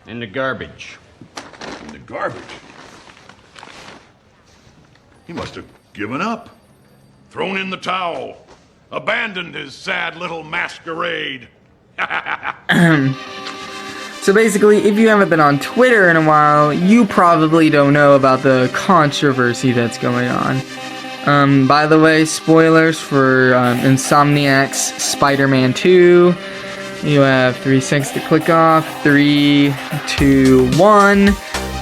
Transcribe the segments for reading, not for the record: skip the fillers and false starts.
In the garbage. In the garbage? He must have given up. Thrown in the towel. Abandoned his sad little masquerade. So basically, if you haven't been on Twitter in a while, you probably don't know about the controversy that's going on. By the way, spoilers for Insomniac's Spider-Man 2. You have 3 seconds to click off. 3, 2, 1.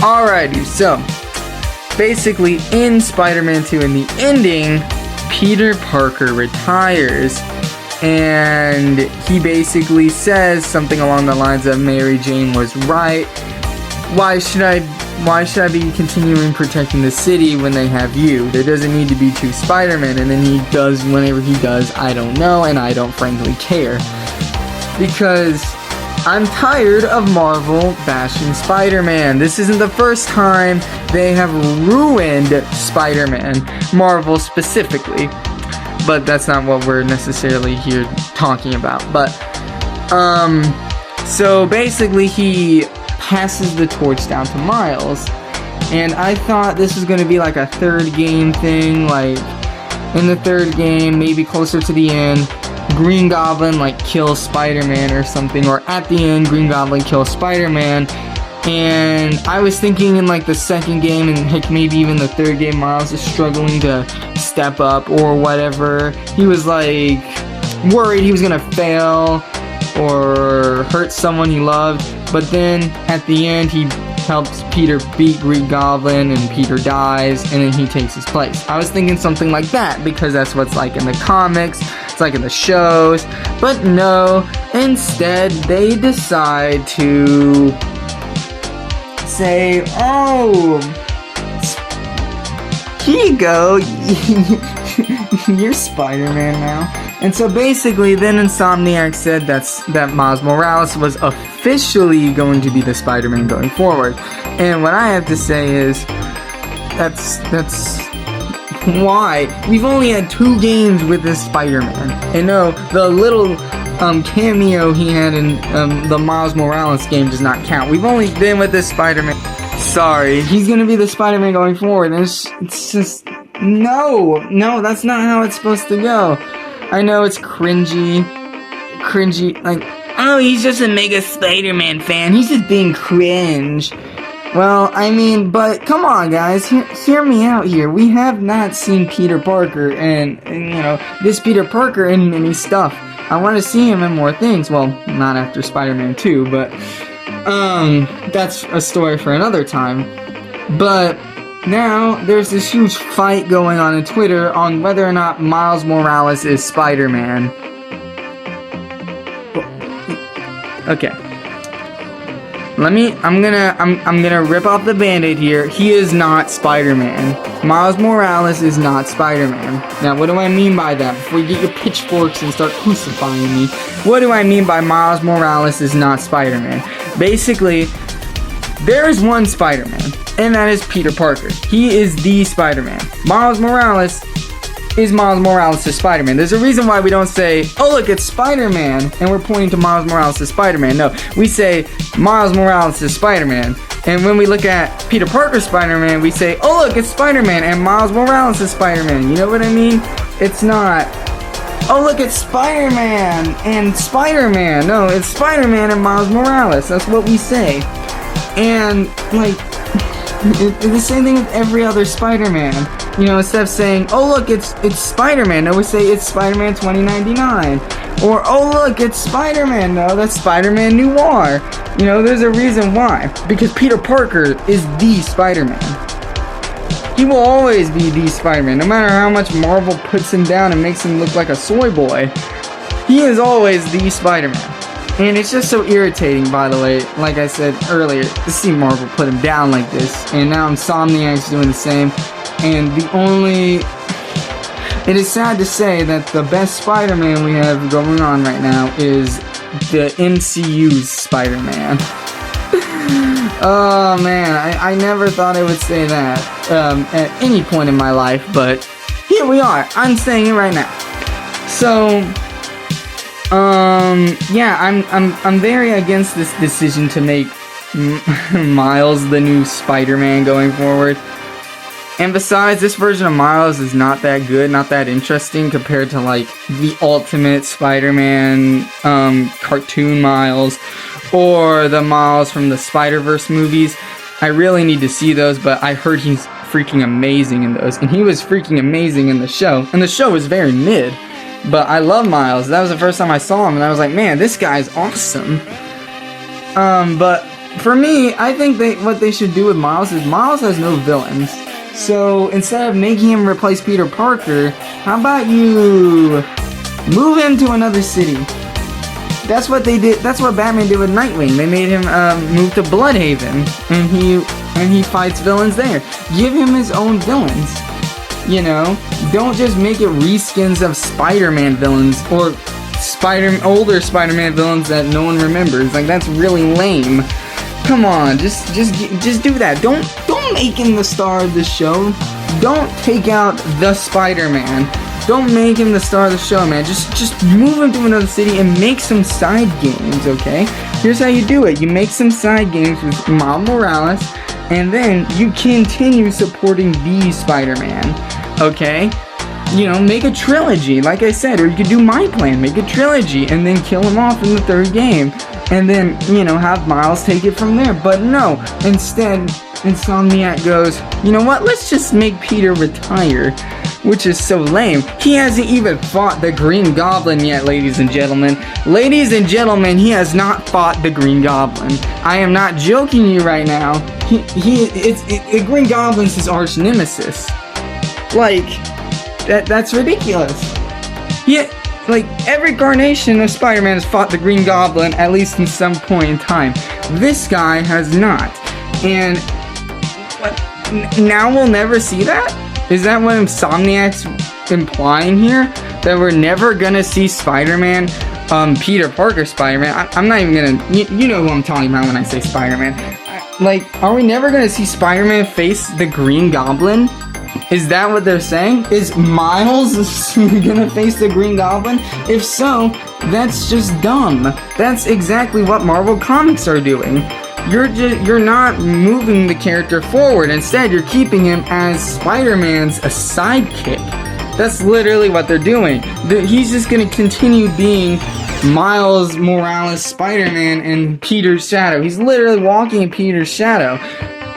Alrighty, so basically in Spider-Man 2, in the ending, Peter Parker retires. And he basically says something along the lines of Mary Jane was right. Why should I be continuing protecting the city when they have you? There doesn't need to be 2 Spider-Men. And then he does, whenever he does, I don't know, and I don't frankly care. Because I'm tired of Marvel bashing Spider-Man. This isn't the first time they have ruined Spider-Man, Marvel specifically. But that's not what we're necessarily here talking about. But, so basically he passes the torch down to Miles. And I thought this was going to be like a third game thing, like in the third game, maybe closer to the end, Green Goblin like kills Spider-Man or something, or at the end, Green Goblin kills Spider-Man. And I was thinking in like the second game and heck maybe even the third game, Miles is struggling to step up or whatever. He was like worried he was gonna fail or hurt someone he loved. But then at the end he helps Peter beat Green Goblin and Peter dies and then he takes his place. I was thinking something like that because that's what's like in the comics, it's like in the shows. But no, instead they decide to say, oh, here you go, you're Spider-Man now. And so basically then Insomniac said that Miles Morales was officially going to be the Spider-Man going forward. And what I have to say is, that's why. We've only had 2 games with this Spider-Man. And no, the little cameo he had in the Miles Morales game does not count. We've only been with this Spider-Man. Sorry, he's gonna be the Spider-Man going forward. And it's just no, that's not how it's supposed to go. I know it's cringy, like, oh, he's just a mega Spider-Man fan. He's just being cringe. Well, I mean, but come on, guys, hear me out here. We have not seen Peter Parker and you know, this Peter Parker in many stuff. I want to see him in more things. Well, not after Spider-Man 2, but that's a story for another time. But now there's this huge fight going on in Twitter on whether or not Miles Morales is Spider-Man. Okay. I'm gonna rip off the band-aid here. He is not Spider-Man. Miles Morales is not Spider-Man. Now, what do I mean by that? Before you get your pitchforks and start crucifying me, what do I mean by Miles Morales is not Spider-Man? Basically, there is one Spider-Man, and that is Peter Parker. He is the Spider-Man. Miles Morales is Miles Morales to Spider-Man. There's a reason why we don't say, oh look, it's Spider-Man, and we're pointing to Miles Morales to Spider-Man. No, we say Miles Morales is Spider-Man. And when we look at Peter Parker Spider-Man, we say, oh look, it's Spider-Man, and Miles Morales is Spider-Man. You know what I mean? It's not, oh look, it's Spider-Man and Spider-Man. No, it's Spider-Man and Miles Morales. That's what we say. And, like, it's the same thing with every other Spider-Man. You know, instead of saying, oh look, it's Spider-Man, no, we say it's Spider-Man 2099. Or, oh look, it's Spider-Man, no, that's Spider-Man Noir. You know, there's a reason why. Because Peter Parker is the Spider-Man. He will always be the Spider-Man, no matter how much Marvel puts him down and makes him look like a soy boy. He is always the Spider-Man. And it's just so irritating, by the way, like I said earlier, to see Marvel put him down like this. And now Insomniac's doing the same. And it is sad to say that the best Spider-Man we have going on right now is the MCU's Spider-Man. Oh man, I never thought I would say that at any point in my life, but here we are. I'm saying it right now. So, yeah, I'm very against this decision to make Miles the new Spider-Man going forward. And besides, this version of Miles is not that good, not that interesting compared to like the Ultimate Spider-Man cartoon Miles or the Miles from the Spider-Verse movies. I really need to see those, but I heard he's freaking amazing in those, and he was freaking amazing in the show, and the show was very mid, but I love Miles. That was the first time I saw him, and I was like, man, this guy's awesome. But for me, I think what they should do with Miles is Miles has no villains. So instead of making him replace Peter Parker, how about you move him to another city? That's what they did. That's what Batman did with Nightwing. They made him move to Bloodhaven, and he fights villains there. Give him his own villains. You know, don't just make it reskins of Spider-Man villains or older Spider-Man villains that no one remembers. Like, that's really lame. Come on, just do that. Don't make him the star of the show. Don't take out the Spider-Man. Don't make him the star of the show, man. Just move him to another city and make some side games, okay? Here's how you do it. You make some side games with Miles Morales, and then you continue supporting the Spider-Man, okay? You know, make a trilogy, like I said, or you could do my plan. Make a trilogy and then kill him off in the third game. And then, you know, have Miles take it from there. But no, instead, Insomniac goes, you know what, let's just make Peter retire. Which is so lame. He hasn't even fought the Green Goblin yet, ladies and gentlemen. Ladies and gentlemen, he has not fought the Green Goblin. I am not joking you right now. The Green Goblin's his arch nemesis. Like, that's ridiculous. Like, every incarnation of Spider-Man has fought the Green Goblin at least in some point in time. This guy has not. And now we'll never see that? Is that what Insomniac's implying here? That we're never gonna see Spider-Man, Peter Parker Spider-Man? I'm not even gonna, you know who I'm talking about when I say Spider-Man. Like, are we never gonna see Spider-Man face the Green Goblin? Is that what they're saying? Is Miles gonna face the Green Goblin? If so, that's just dumb. That's exactly what Marvel Comics are doing. You're not moving the character forward. Instead, you're keeping him as Spider-Man's a sidekick. That's literally what they're doing. He's just gonna continue being Miles Morales Spider-Man in Peter's shadow. He's literally walking in Peter's shadow.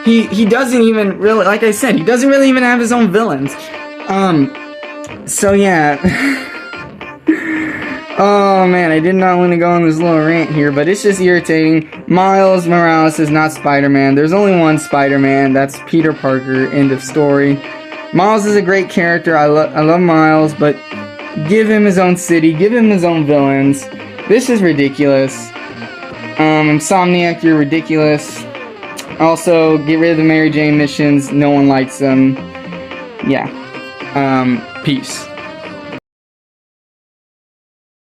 He doesn't even really, like I said, he doesn't really even have his own villains. So yeah. Oh man, I did not want to go on this little rant here, but it's just irritating. Miles Morales is not Spider-Man. There's only one Spider-Man. That's Peter Parker. End of story. Miles is a great character. I love Miles, but give him his own city. Give him his own villains. This is ridiculous. Insomniac, you're ridiculous. Also, get rid of the Mary Jane missions. No one likes them. Yeah. Peace.